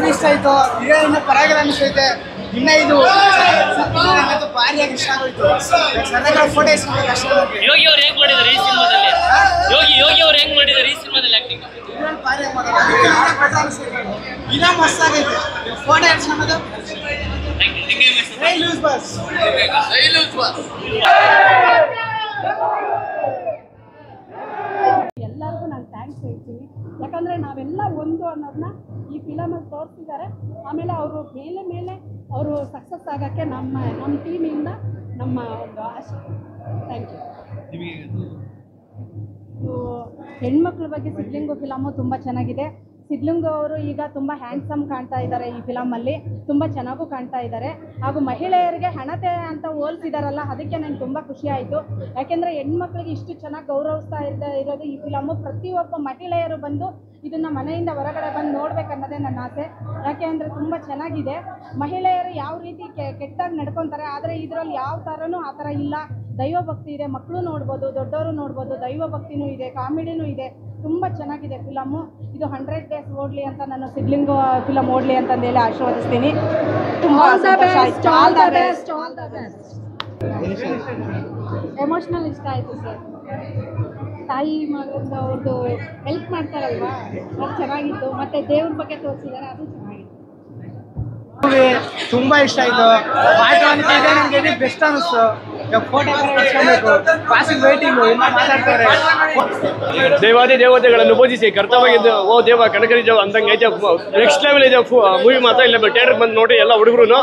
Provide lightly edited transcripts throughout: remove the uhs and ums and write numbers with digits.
ಇಷ್ಟ ಆಯ್ತು. ಇನ್ನ ಪರವಾಗಿಲ್ಲ ಅನಿಸ್ತೈತೆ. ಇನ್ನ ಇದು ಭಾರಿಯಾಗಿ ಇಷ್ಟ ಆಗೋಯ್ತು. ಫೋಟೋ ಯೋಗಿ ಅವ್ರು ಹೇಗ್ ಮಾಡಿದ್ದಾರೆ ಈ ಸಿನಿಮಾದಲ್ಲಿ? ಯೋಗಿ ಅವ್ರು ಹೇಗ್ ಮಾಡಿದ್ದಾರೆ ಈ ಸಿನಿಮಾದಲ್ಲಿ ಆಕ್ಟಿಂಗ್? ಇನ್ನ ಮಸ್ತ್ ಆಗೈತೆ. ಫೋಟೋ ಎಡ್ಸ್ಕೊಳೋದು ಎಲ್ಲರಿಗೂ ನಾನು ಥ್ಯಾಂಕ್ಸ್ ಹೇಳ್ತೀನಿ. ಯಾಕಂದರೆ ನಾವೆಲ್ಲ ಒಂದು ಅನ್ನೋದನ್ನ ಈ ಫಿಲಮಲ್ಲಿ ತೋರಿಸಿದ್ದಾರೆ. ಆಮೇಲೆ ಅವರು ಮೇಲೆ ಅವರು ಸಕ್ಸಸ್ ಆಗೋಕ್ಕೆ ನಮ್ಮ ಟೀಮಿಂದ ನಮ್ಮ ಒಂದು ಆಸೆ. Thank you. ಇದು ಹೆಣ್ಮಕ್ಳ ಬಗ್ಗೆ ಸಿದ್ಲಿಂಗು ಫಿಲಮು ತುಂಬ ಚೆನ್ನಾಗಿದೆ. ಸಿದ್ಲಿಂಗು ಅವರು ಈಗ ತುಂಬ ಹ್ಯಾಂಡ್ಸಮ್ ಕಾಣ್ತಾ ಇದ್ದಾರೆ ಈ ಫಿಲಮಲ್ಲಿ, ತುಂಬ ಚೆನ್ನಾಗೂ ಕಾಣ್ತಾ ಇದ್ದಾರೆ. ಹಾಗೂ ಮಹಿಳೆಯರಿಗೆ ಹಣತೆ ಅಂತ ಹೋಲಿಸಿದಾರಲ್ಲ, ಅದಕ್ಕೆ ನಂಗೆ ತುಂಬ ಖುಷಿ ಆಯಿತು. ಯಾಕೆಂದರೆ ಹೆಣ್ಮಕ್ಳಿಗೆ ಇಷ್ಟು ಚೆನ್ನಾಗಿ ಗೌರವಿಸ್ತಾ ಇರೋದು ಈ ಫಿಲಮು. ಪ್ರತಿಯೊಬ್ಬ ಮಹಿಳೆಯರು ಬಂದು ಇದನ್ನು ಮನೆಯಿಂದ ಹೊರಗಡೆ ಬಂದು ನೋಡಬೇಕನ್ನೋದೇ ನನ್ನ ಆಸೆ. ಯಾಕೆ ಅಂದರೆ ತುಂಬ ಚೆನ್ನಾಗಿದೆ. ಮಹಿಳೆಯರು ಯಾವ ರೀತಿ ಕೆಟ್ಟಾಗಿ ನಡ್ಕೊತಾರೆ, ಆದರೆ ಇದರಲ್ಲಿ ಯಾವ ಥರನೂ ಆ ಥರ ಇಲ್ಲ. ದೈವಭಕ್ತಿ ಇದೆ, ಮಕ್ಕಳು ನೋಡ್ಬೋದು, ದೊಡ್ಡವರು ನೋಡ್ಬೋದು, ದೈವಭಕ್ತಿನೂ ಇದೆ, ಕಾಮಿಡಿನೂ ಇದೆ. ತುಂಬ ಚೆನ್ನಾಗಿದೆ ಫಿಲಮು. ಇದು 100 days ಓಡಲಿ ಅಂತ ನಾನು ಸಿದ್ಲಿಂಗು ಫಿಲಮ್ ಓಡಲಿ ಅಂತಂದೇಳಿ ಆಶೀರ್ವದಿಸ್ತೀನಿ. ತುಂಬ ಎಮೋಷ್ನಲ್ ಇಷ್ಟ ಆಯಿತು ಸರ್. ತಾಯಿ ಮಗಂದು ಅವ್ರದ್ದು ಹೆಲ್ಪ್ ಮಾಡ್ತಾರಲ್ವಾ, ಅದು ಚೆನ್ನಾಗಿತ್ತು. ಮತ್ತು ದೇವ್ರ ಬಗ್ಗೆ ತೋರಿಸಿದ್ದಾರೆ, ಅದು ಚೆನ್ನಾಗಿತ್ತು. ತುಂಬ ಇಷ್ಟ ಆಯಿತು. ಪಾರ್ಟ್ 1 ನನಗೆ ಬೆಸ್ಟ್ ಅನ್ನಿಸ್ತು. ಫೋಟೋ ವೇಟಿಂಗು ಮಾತಾಡ್ತಾರೆ. ದೇವಾದಿ ದೇವತೆಗಳನ್ನು ಪೂಜಿಸಿ ಕರ್ತವ್ಯ ಓ ದೇವ ಕನಕರಿಜ ಅಂದಂಗೆ ಐತೆ. ನೆಕ್ಸ್ಟ್ ಲೆವೆಲ್ ಇದೆ ಮೂವಿ ಮಾತ್ರ. ಇಲ್ಲ ಥಿಯೇಟರ್ ಬಂದು ನೋಡಿ ಎಲ್ಲ ಹುಡುಗರು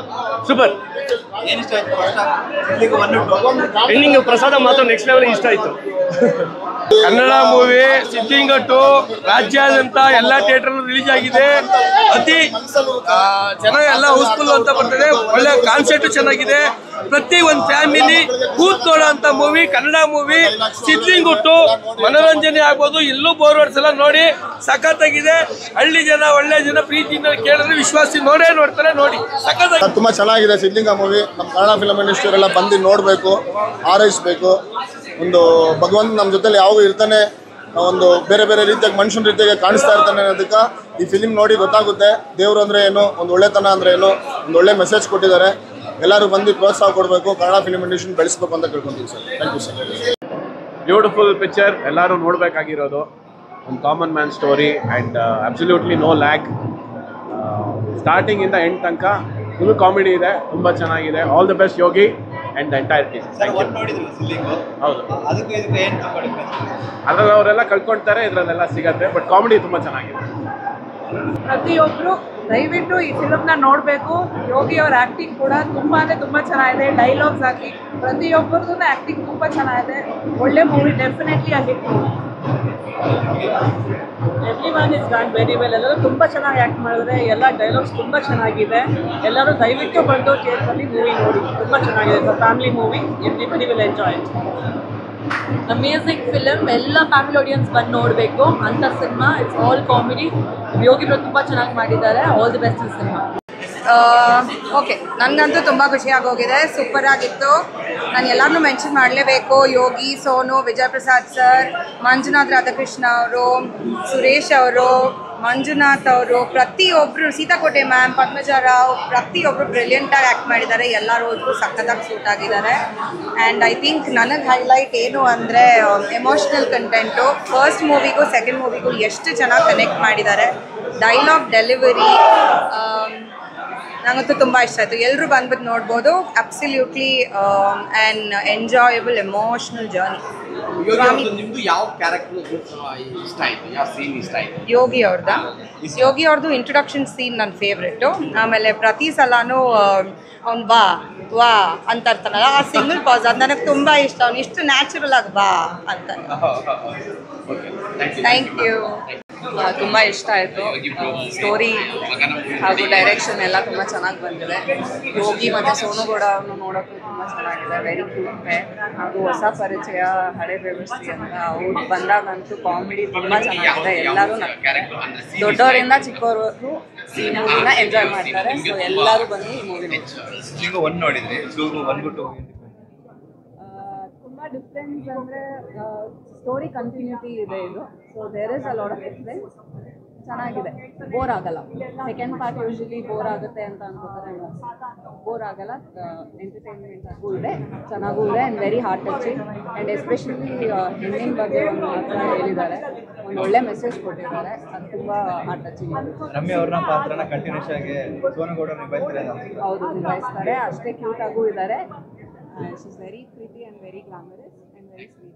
ಸೂಪರ್. ಎಂಡಿಂಗ್ ಪ್ರಸಾದ ಮಾತ್ರ ನೆಕ್ಸ್ಟ್ ಲೆವೆಲ್ ಇಷ್ಟ ಆಯ್ತು. ಕನ್ನಡ ಮೂವಿ ಸಿದ್ಲಿಂಗ 2 ರಾಜ್ಯಾದ್ಯಂತ ಎಲ್ಲ ಥಿಯೇಟರ್ ರಿಲೀಸ್ ಆಗಿದೆ. ಅತಿ ಚೆನ್ನಾಗಿ ಎಲ್ಲ ಹೌಸ್ಫುಲ್ ಅಂತ ಬರ್ತದೆ. ಒಳ್ಳೆ ಕಾನ್ಸೆಪ್ಟ್ ಚೆನ್ನಾಗಿದೆ. ಪ್ರತಿ ಒಂದು ಫ್ಯಾಮಿಲಿ ಕೂತ್ ನೋಡೋ ಅಂತ ಮೂವಿ ಕನ್ನಡ ಮೂವಿ ಸಿದ್ಲಿಂಗ 2. ಮನೋರಂಜನೆ ಆಗ್ಬೋದು, ಎಲ್ಲೂ ಬೋರ್ ಹೊಡ್ಸಲ್ಲ. ನೋಡಿ ಸಖತ್ತಾಗಿದೆ. ಹಳ್ಳಿ ಜನ ಒಳ್ಳೆ ಜನ ಪ್ರೀತಿಯಿಂದ ಕೇಳಿದ್ರೆ ವಿಶ್ವಾಸಿ ನೋಡೇ ನೋಡ್ತಾರೆ. ನೋಡಿ ಸಖತ್ತಾಗಿ ತುಂಬಾ ಚೆನ್ನಾಗಿದೆ ಸಿದ್ಲಿಂಗ ಮೂವಿ. ನಮ್ಮ ಕನ್ನಡ ಫಿಲಮ್ ಇಂಡಸ್ಟ್ರಿ ಎಲ್ಲ ಬಂದು ನೋಡಬೇಕು, ಹಾರೈಸಬೇಕು. ಒಂದು ಭಗವಂತ ನಮ್ಮ ಜೊತೆಲಿ ಯಾವಾಗ ಇರ್ತಾನೆ, ಒಂದು ಬೇರೆ ಬೇರೆ ರೀತಿಯಾಗಿ ಮನುಷ್ಯನ ರೀತಿಯಾಗಿ ಕಾಣಿಸ್ತಾ ಇರ್ತಾನೆ ಅನ್ನೋದಕ್ಕೆ ಈ ಫಿಲಿಮ್ ನೋಡಿ ಗೊತ್ತಾಗುತ್ತೆ. ದೇವರು ಅಂದರೆ ಏನು, ಒಂದು ಒಳ್ಳೆತನ ಅಂದರೆ ಏನು, ಒಂದು ಒಳ್ಳೆ ಮೆಸೇಜ್ ಕೊಟ್ಟಿದ್ದಾರೆ. ಎಲ್ಲರೂ ಬಂದು ಪ್ರೋತ್ಸಾಹ ಕೊಡಬೇಕು, ಕನ್ನಡ ಫಿಲಿಮ್ ಇಂಡಸ್ಟ್ರಿ ಬೆಳೆಸಬೇಕು ಅಂತ ಕೇಳ್ಕೊಂತೀವಿ sir. Thank you sir. Beautiful picture, ಎಲ್ಲರೂ ನೋಡಬೇಕಾಗಿರೋದು. ಒಂದು common man story and absolutely no lack. ಸ್ಟಾರ್ಟಿಂಗಿಂದ ಎಂಡ್ ತನಕ ಫುಲ್ ಕಾಮಿಡಿ ಇದೆ, ತುಂಬ ಚೆನ್ನಾಗಿದೆ. All the best Yogi and the entire team. ಹೌದು, ಅದರಲ್ಲಿ ಅವರೆಲ್ಲ ಕಳ್ಕೊಳ್ತಾರೆ, ಇದರಲ್ಲೆಲ್ಲ ಸಿಗತ್ತೆ. ಬಟ್ ಕಾಮಿಡಿ ತುಂಬ ಚೆನ್ನಾಗಿದೆ. ಪ್ರತಿಯೊಬ್ಬರು ದಯವಿಟ್ಟು ಈ ಫಿಲಮ್ನ ನೋಡಬೇಕು. ಯೋಗಿ ಅವ್ರ ಆ್ಯಕ್ಟಿಂಗ್ ಕೂಡ ತುಂಬ ಚೆನ್ನಾಗಿದೆ. ಡೈಲಾಗ್ಸ್ ಆಗಿ ಪ್ರತಿಯೊಬ್ಬರದ್ದು ಆ್ಯಕ್ಟಿಂಗ್ ತುಂಬ ಚೆನ್ನಾಗಿದೆ. ಒಳ್ಳೆ ಮೂವಿ, ಡೆಫಿನೆಟ್ಲಿ ಆ hit movie. Everyone is done very well. ಎಲ್ಲರೂ ತುಂಬ ಚೆನ್ನಾಗಿ ಆ್ಯಕ್ಟ್ ಮಾಡಿದ್ರೆ, ಎಲ್ಲ ಡೈಲಾಗ್ಸ್ ತುಂಬ ಚೆನ್ನಾಗಿದೆ. ಎಲ್ಲರೂ ದಯವಿಟ್ಟು ಬಂದು ಥಿಯೇಟ್ರಲ್ಲಿ ಮೂವಿ ನೋಡಿ, ತುಂಬ ಚೆನ್ನಾಗಿದೆ. So family movie, everybody will enjoy it. Amazing film, ಎಲ್ಲ ಫ್ಯಾಮಿಲಿ ಆಡಿಯನ್ಸ್ ಬಂದು ನೋಡಬೇಕು ಅಂಥ ಸಿನಿಮಾ. It's all comedy. ಯೋಗಿಗಳು ತುಂಬ ಚೆನ್ನಾಗಿ ಮಾಡಿದ್ದಾರೆ. All the best in cinema. Okay, ನನಗಂತೂ ತುಂಬ ಖುಷಿಯಾಗೋಗಿದೆ. ಸೂಪರ್ ಆಗಿತ್ತು. ನಾನು ಎಲ್ಲರನ್ನೂ ಮೆನ್ಷನ್ ಮಾಡಲೇಬೇಕು. ಯೋಗಿ, ಸೋನು, ವಿಜಯ್ ಪ್ರಸಾದ್ ಸರ್, ಮಂಜುನಾಥ್ ರಾಧಾಕೃಷ್ಣ ಅವರು, ಸುರೇಶ್ ಅವರು, ಮಂಜುನಾಥ್ ಅವರು, ಪ್ರತಿಯೊಬ್ಬರು, ಸೀತಾಕೋಟೆ ಮ್ಯಾಮ್, ಪದ್ಮಜಾ ರಾವ್, ಪ್ರತಿಯೊಬ್ಬರು ಬ್ರಿಲಿಯಂಟಾಗಿ ಆ್ಯಕ್ಟ್ ಮಾಡಿದ್ದಾರೆ. ಎಲ್ಲ ರೋಲ್ಗೂ ಸಖತ್ತಾಗಿ ಸೂಟ್ ಆಗಿದ್ದಾರೆ. ಆ್ಯಂಡ್ ಐ ಥಿಂಕ್ ನನಗೆ ಹೈಲೈಟ್ ಏನು ಅಂದರೆ ಎಮೋಷ್ನಲ್ ಕಂಟೆಂಟು. ಫಸ್ಟ್ ಮೂವಿಗೂ ಸೆಕೆಂಡ್ ಮೂವಿಗೂ ಎಷ್ಟು ಚೆನ್ನಾಗಿ ಕನೆಕ್ಟ್ ಮಾಡಿದ್ದಾರೆ. ಡೈಲಾಗ್ ಡೆಲಿವರಿ ನನಗಂತೂ ತುಂಬ ಇಷ್ಟ ಆಯಿತು. ಎಲ್ಲರೂ ಬಂದ್ಬಿಟ್ಟು ನೋಡ್ಬೋದು. Absolutely an enjoyable emotional journey. Yogi ಅವ್ರದ್ದು ಇಂಟ್ರೊಡಕ್ಷನ್ ಸೀನ್ ನನ್ನ ಫೇವ್ರೆಟು. ಆಮೇಲೆ ಪ್ರತಿ ಸಲನೂ ಅವ್ನು ವಾ ಅಂತ ಇರ್ತಾನಲ್ಲ, ಆ ಸಿಂಗಲ್ ಪಾಸ್ ಅದು ನನಗೆ ತುಂಬ ಇಷ್ಟ. ಅವ್ನು ಇಷ್ಟು ನ್ಯಾಚುರಲ್ ಆಗಿ ಬಾ ಅಂತಾನೆ. Thank you. ತುಂಬ ಇಷ್ಟ ಆಯಿತು. ಸ್ಟೋರಿ ಹಾಗೂ ಡೈರೆಕ್ಷನ್ ಎಲ್ಲ ತುಂಬ ಚೆನ್ನಾಗಿ ಬಂದಿದೆ. ಯೋಗಿ ಮತ್ತು ಸೋನು ಗೌಡ ಅವ್ರನ್ನು ನೋಡೋಕ್ಕೂ ತುಂಬ ಚೆನ್ನಾಗಿದೆ. Very cute. ಹಾಗೂ ಹೊಸ ಪರಿಚಯ, ಹಳೆ ವ್ಯವಸ್ಥೆ ಅಂತ ಅವ್ರು ಬಂದಾಗಂತೂ ಕಾಮಿಡಿ ತುಂಬ ಚೆನ್ನಾಗಿದೆ. ಎಲ್ಲರೂ ದೊಡ್ಡವರಿಂದ ಚಿಕ್ಕವರೆಗೂ ಸೀನನ್ನ ಎಂಜಾಯ್ ಮಾಡ್ತಾರೆ. ಸೊ ಎಲ್ಲರೂ ಬಂದು ಈ ಮೂವಿ ನೀವು ಒಂದು ನೋಡಿದ್ರಿ, ತುಂಬ ಡಿಫ್ರೆನ್ಸ್ ಅಂದರೆ ಸ್ಟೋರಿ ಕಂಟಿನ್ಯೂಟಿ ಇದೆ ಇದು. So there is a lot of difference. ಚೆನ್ನಾಗಿದೆ, ಬೋರ್ ಆಗಲ್ಲ. ಸೆಕೆಂಡ್ ಪಾರ್ಟ್ ಯೂಶಲಿ ಬೋರ್ ಆಗುತ್ತೆ ಅಂತ ಅನ್ಕೋತಾರೆ, ಬೋರ್ ಆಗಲ್ಲ. ಎಂಟರ್ಟೈನ್ಮೆಂಟ್ ಆಗೂ ಇದೆ, ಚೆನ್ನಾಗೂ ಇದೆ, and very heart touching. And especially ಹೆಣ್ಣಿನ ಬಗ್ಗೆ ಒಂದು ಮಾತ್ರ ಹೇಳಿದ್ದಾರೆ, ಒಂದು ಒಳ್ಳೆ ಮೆಸೇಜ್ ಕೊಟ್ಟಿದ್ದಾರೆ, ಅದು ತುಂಬ ಹಾರ್ಟ್ ಟಚಿಂಗ್. ರಮ್ಯಾ ಅವ್ರನ್ನ ಪಾತ್ರನ ಕಂಟಿನ್ಯೂಸ್ ಆಗಿ ಸೋನಗೌಡ ನಿಭಾಯಿಸ್ತಾರೆ. ಹೌದು, ನಿಭಾಯಿಸ್ತಾರೆ. ಅಷ್ಟೇ ಕ್ಯೂಟ್ ಆಗೂ ಇದ್ದಾರೆ. She is very pretty and very glamorous and very sweet.